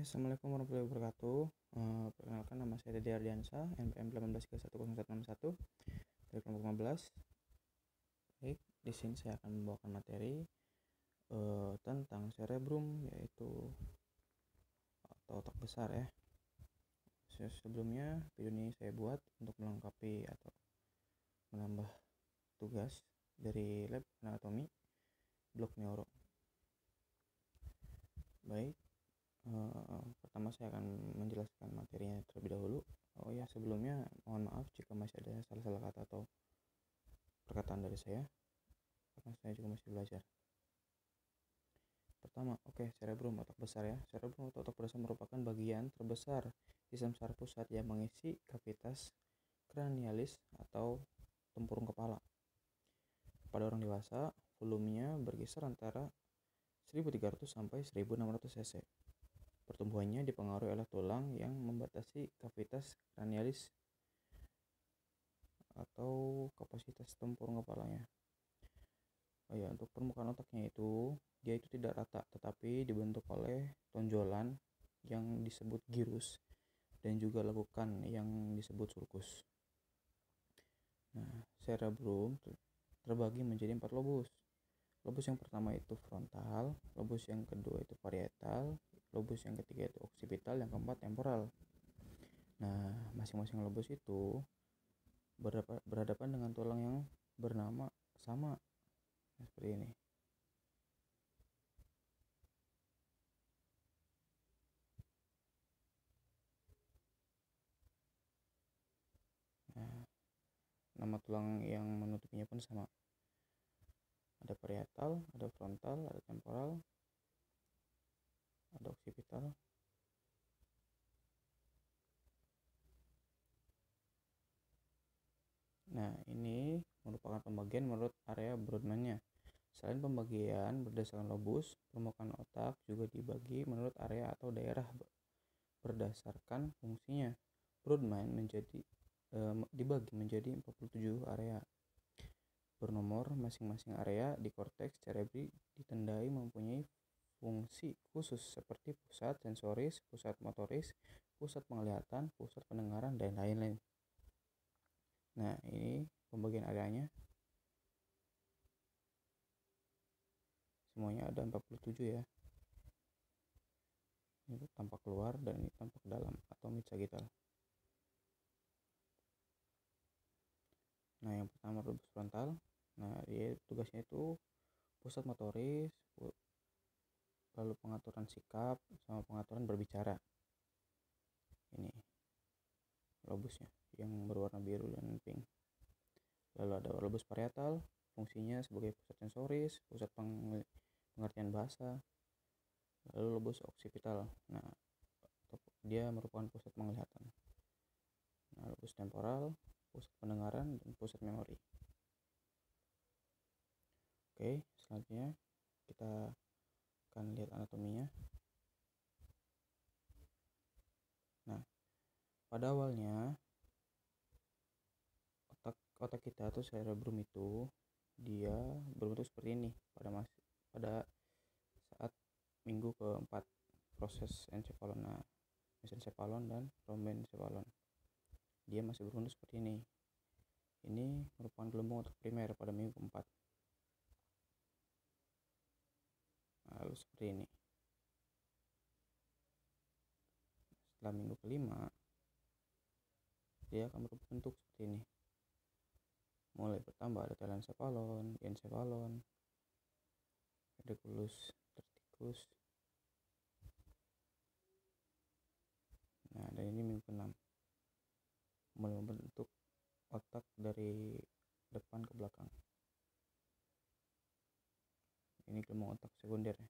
Assalamualaikum warahmatullahi wabarakatuh. Perkenalkan, nama saya Dede Ardiansa, NPM 183101 dari kelompok 15. Baik, di sini saya akan membawakan materi tentang cerebrum, yaitu atau otak besar ya. Sebelumnya video ini saya buat untuk melengkapi atau menambah tugas dari lab anatomi blok neuro. Baik, pertama saya akan menjelaskan materinya terlebih dahulu. Oh ya, sebelumnya mohon maaf jika masih ada salah-salah kata atau perkataan dari saya, karena saya juga masih belajar. Pertama, cerebrum, otak besar ya. Cerebrum atau otak besar merupakan bagian terbesar sistem saraf pusat yang mengisi kavitas cranialis atau tempurung kepala. Pada orang dewasa, volumenya berkisar antara 1300 sampai 1600 cc. Pertumbuhannya dipengaruhi oleh tulang yang membatasi kavitas cranialis atau kapasitas tempurung kepalanya. Untuk permukaan otaknya dia itu tidak rata, tetapi dibentuk oleh tonjolan yang disebut gyrus dan juga lekukan yang disebut sulcus. Cerebrum terbagi menjadi 4 lobus. Lobus yang pertama itu frontal, lobus yang kedua itu parietal, lobus yang ketiga itu occipital, yang keempat temporal. Masing-masing lobus itu berhadapan dengan tulang yang bernama sama, seperti ini. Nama tulang yang menutupinya pun sama. Ada parietal, ada frontal, ada temporal, ada occipital. Ini merupakan pembagian menurut area Brodmann-nya. Selain pembagian berdasarkan lobus, permukaan otak juga dibagi menurut area atau daerah berdasarkan fungsinya. Brodmann dibagi menjadi 47 area bernomor. Masing-masing area di korteks cerebri ditandai mempunyai fungsi khusus seperti pusat sensoris, pusat motoris, pusat penglihatan, pusat pendengaran, dan lain-lain. Ini pembagian areanya. Semuanya ada 47 ya. Ini tampak luar dan ini tampak dalam atau mid sagittal. Yang pertama lobus frontal. Dia tugasnya itu pusat motoris, lalu pengaturan sikap sama pengaturan berbicara. Ini lobusnya yang berwarna biru dan pink. Lalu ada lobus parietal, fungsinya sebagai pusat sensoris, pusat pengertian bahasa. Lalu lobus occipital, dia merupakan pusat penglihatan. Lobus temporal, pusat pendengaran dan pusat memori. Selanjutnya kita akan lihat anatominya. Pada awalnya otak kita atau cerebrum itu dia berbentuk seperti ini pada saat minggu keempat proses encephalon, mesencephalon dan rhombencephalon. Dia masih berbentuk seperti ini. Ini merupakan gelembung otak primer pada minggu keempat. Lalu seperti ini. Setelah minggu kelima, dia akan berbentuk seperti ini. Mulai bertambah ada telencephalon, encephalon, reticulus verticus. Dan ini minggu ke-6 mulai membentuk otak dari depan ke belakang. Ini gelembung otak sekunder ya.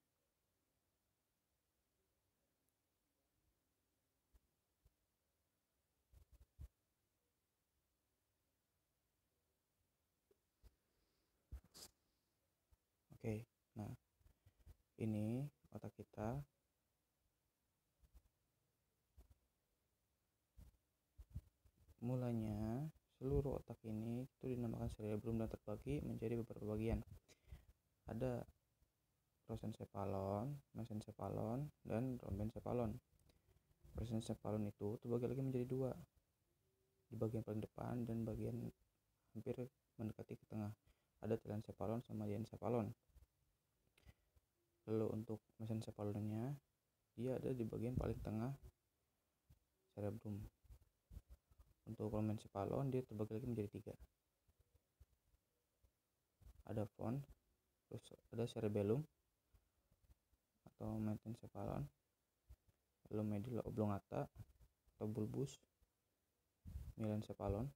Ini otak kita. Mulanya seluruh otak ini itu dinamakan cerebrum dan terbagi menjadi beberapa bagian. Ada prosencephalon, mesencephalon, dan rhombencephalon. Parasencephalon itu terbagi lagi menjadi dua, di bagian paling depan dan bagian hampir mendekati ke tengah. Ada telencephalon sama diencephalon. Lalu untuk mesencephalonnya, dia ada di bagian paling tengah cerebrum. Untuk promencephalon dia terbagi lagi menjadi tiga. Ada pons, terus ada cerebellum atau mesencephalon, lalu medulla oblongata atau bulbus, mesencephalon,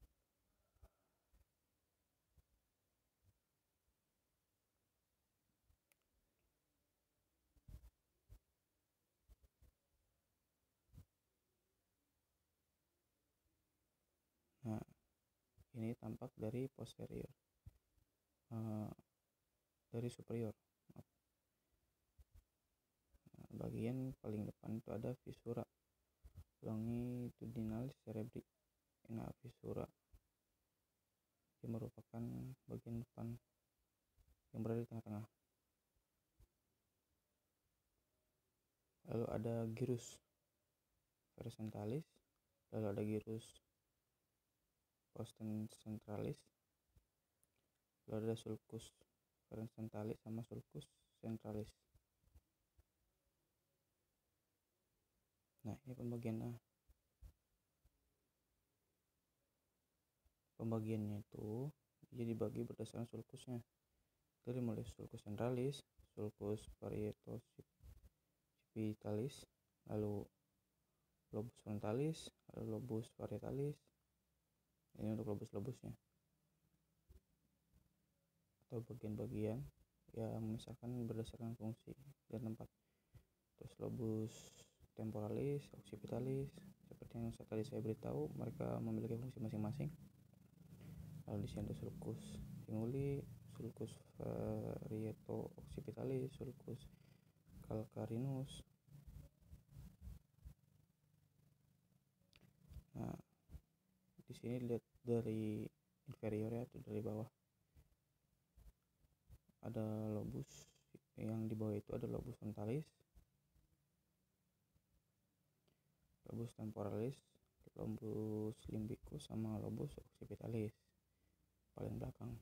nah ini tampak dari posterior, dari superior. Bagian paling depan itu ada viscera longitudinalis cerebri. Nah, viscera ini merupakan bagian depan yang berada di tengah-tengah. Lalu ada gyrus horizontalis, lalu ada gyrus prostencentralis, lalu ada sulcus horizontalis sama sulcus centralis. Nah, ini pembagiannya itu jadi dibagi berdasarkan sulcusnya. Dari mulai sulcus centralis, sulcus varietoccipitalis, lalu lobus frontalis, lalu lobus varietalis. Ini untuk lobus-lobusnya atau bagian-bagian yang misalkan berdasarkan fungsi dan tempat. Terus lobus temporalis, occipitalis, seperti yang tadi saya beritahu, mereka memiliki fungsi masing-masing. Lalu di sini ada sulcus tinguli, sulcus varietooccipitalis, sulcus calcarinus. Nah, di sini lihat dari inferior ya, atau dari bawah. Ada lobus, yang di bawah itu ada lobus frontalis, lobus temporalis, lobus limbicus sama lobus occipitalis paling belakang.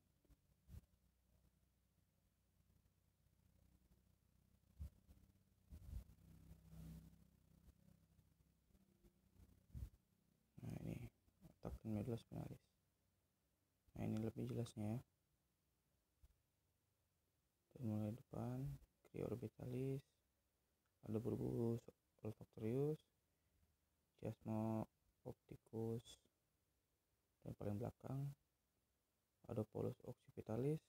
Nah, ini otak dan medulla spinalis. Nah, ini lebih jelasnya ya. Dari mulai depan, cria orbitalis, ada bulbus olfactorius, chiasma opticus, dan paling belakang ada polus occipitalis,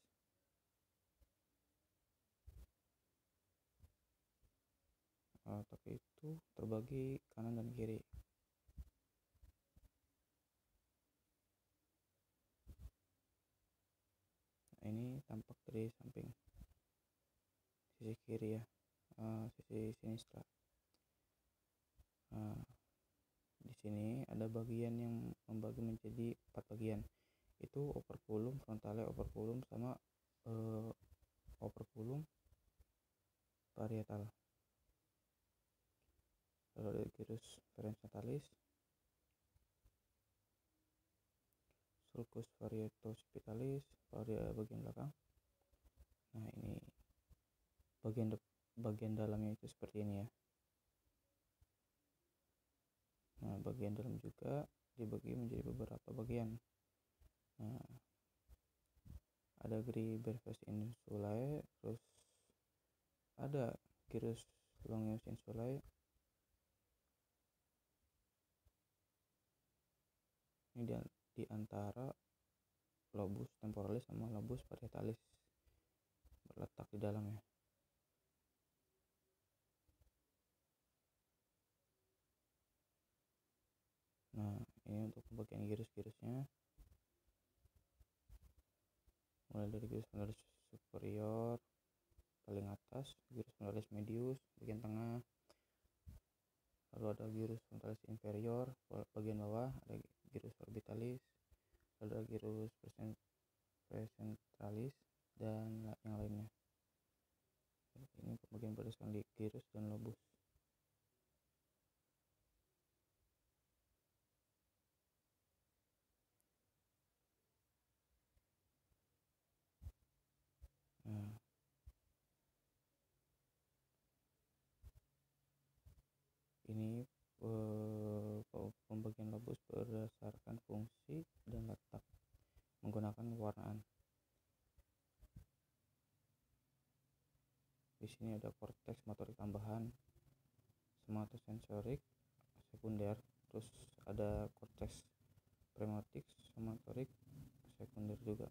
otak itu terbagi kanan dan kiri. Nah, ini tampak dari samping sisi kiri ya, sisi sinistra. Di sini ada bagian yang membagi menjadi 4 bagian, itu operculum, frontale operculum sama operculum parietal. Lalu ada gyrus horizontalis, sulcus varietoccipitalis pada bagian belakang. Nah, ini bagian dalamnya itu seperti ini ya. Nah, bagian dalam juga dibagi menjadi beberapa bagian. Nah, ada Griberves insulae, terus ada gyrus longus insulae. Ini di antara lobus temporalis sama lobus parietalis berletak di dalamnya. Nah, ini untuk pembagian gyrus-gyrusnya, mulai dari gyrus frontalis superior paling atas, gyrus frontalis medius bagian tengah, lalu ada gyrus frontalis inferior bagian bawah, ada gyrus orbitalis, lalu ada gyrus presentalis, dan yang lainnya. Ini pembagian berdasarkan gyrus dan lobus. ini pembagian lobus berdasarkan fungsi dan letak menggunakan pewarnaan. Di sini ada korteks motorik tambahan, somatosensorik sekunder, terus ada korteks premotik motorik sekunder juga.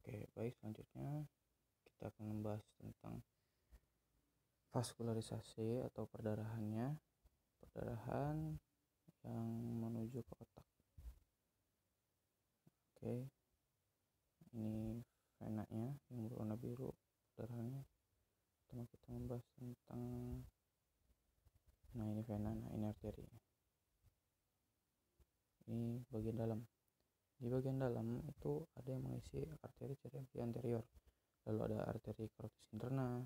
Oke, baik, selanjutnya kita akan membahas tentang vaskularisasi atau perdarahan yang menuju ke otak. Oke, ini venanya yang berwarna biru perdarahannya. Pertama kita membahas tentang ini vena, ini arteri. Ini bagian dalam. Di bagian dalam itu ada yang mengisi arteri cerebri anterior, lalu ada arteri carotis interna,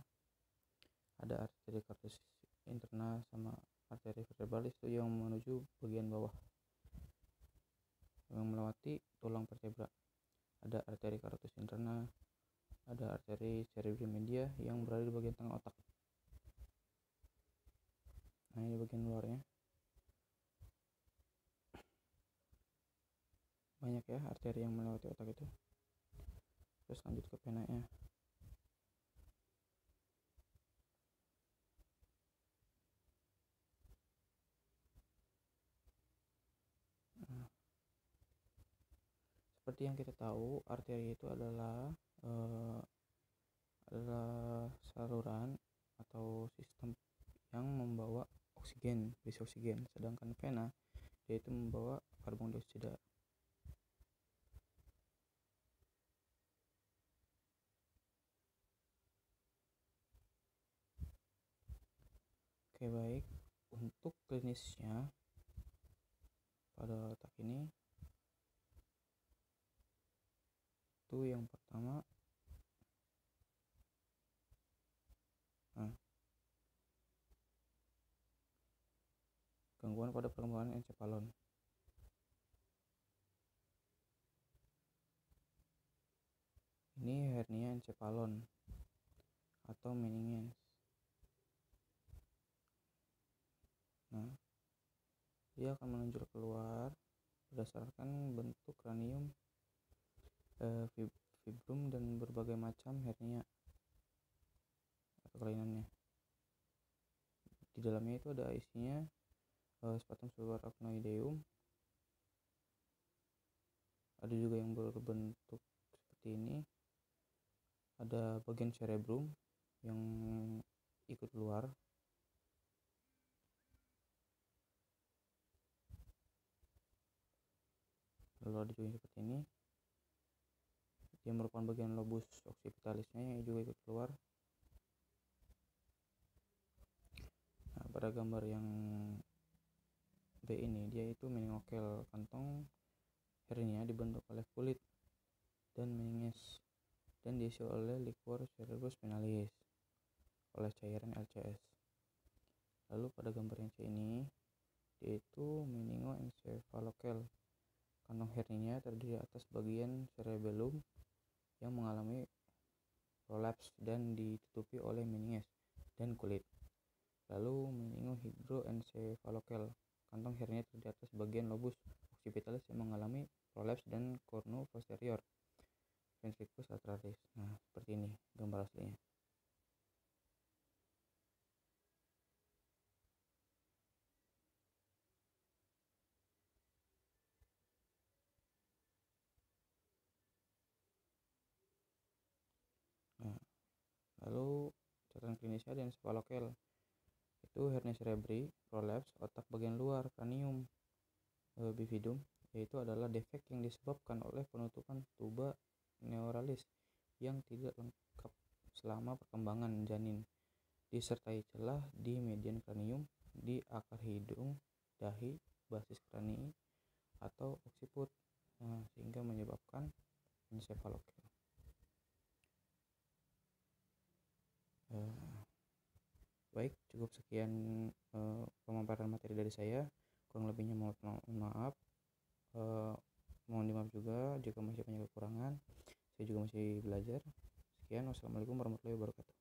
ada arteri carotis interna sama arteri vertebralis itu yang menuju bagian bawah yang melewati tulang vertebra. Ada arteri carotis interna, ada arteri cerebri media yang berada di bagian tengah otak. Nah, ini bagian luarnya. Banyak ya arteri yang melewati otak itu. Terus lanjut ke venanya. Seperti yang kita tahu, arteri itu adalah saluran atau sistem yang membawa oksigen, berisi oksigen, sedangkan vena yaitu membawa karbon dioksida. Oke, baik, untuk klinisnya pada otak ini itu yang pertama gangguan pada perkembangan encephalon. Ini hernia encephalon atau meninges. Nah, dia akan menonjol keluar berdasarkan bentuk kranium, fibrum dan berbagai macam hernia atau kelainannya. Di dalamnya itu ada isinya stratum subarachnoideum. Ada juga yang berbentuk seperti ini. Ada bagian cerebrum yang ikut keluar. Lalu ada juga seperti ini. Dia merupakan bagian lobus occipitalisnya yang juga ikut keluar. Nah, pada gambar yang B ini, dia itu meningokel, kantong hernia dibentuk oleh kulit dan meninges dan diisi oleh liquor cerebrospinalis oleh cairan LCS. Lalu pada gambar yang C ini, dia itu meningoencephalokel, kantong hernianya terdiri atas bagian cerebellum yang mengalami prolaps dan ditutupi oleh meninges dan kulit. Lalu meningohydroencephalokel, kantong hernia terdiri atas bagian lobus occipitalis yang mengalami prolaps dan cornu posterior ventricus laterales. Nah, seperti ini gambar aslinya. Nah, lalu catatan klinisnya dan encephalokel itu hernia cerebri, prolaps otak bagian luar cranium bifidum, yaitu adalah defek yang disebabkan oleh penutupan tuba neuralis yang tidak lengkap selama perkembangan janin, disertai celah di median cranium, di akar hidung, dahi, basis kranii, atau occiput, sehingga menyebabkan encephalokel. Baik, cukup sekian pemaparan materi dari saya. Kurang lebihnya mohon maaf. Mohon dimaaf juga jika masih banyak kekurangan. Saya juga masih belajar. Sekian, wassalamualaikum warahmatullahi wabarakatuh.